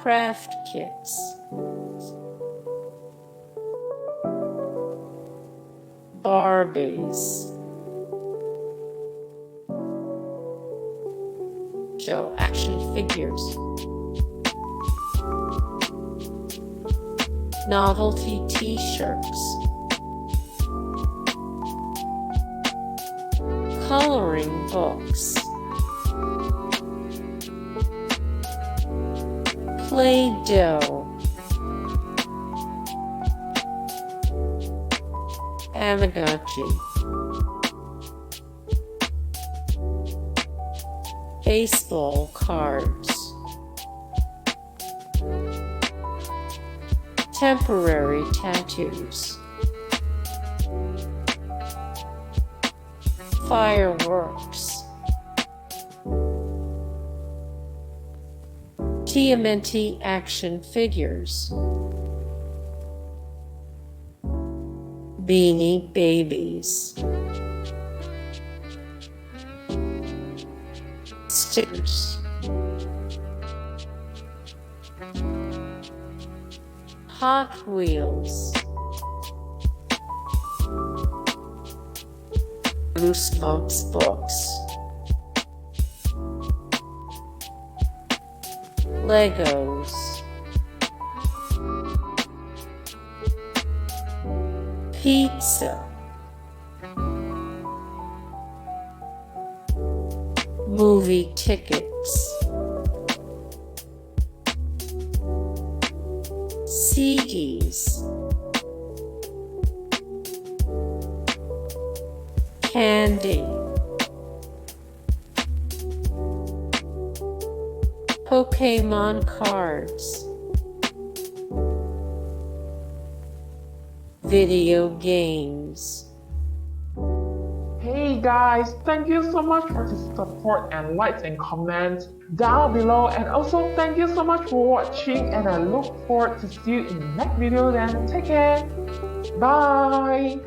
craft kits, Barbies, show action figures, Novelty T-Shirts, coloring books, Play-Doh, Tamagotchi, baseball cards, temporary tattoos, fireworks, TMNT action figures, Beanie Babies, stickers, Hot Wheels, Goosebumps Books, Legos, pizza, movie tickets, CDs, candy, Pokemon cards, video games. Hey guys, thank you so much for the support and likes and comments down below, and also thank you so much for watching, and I look forward to see you in the next video. Then take care, bye.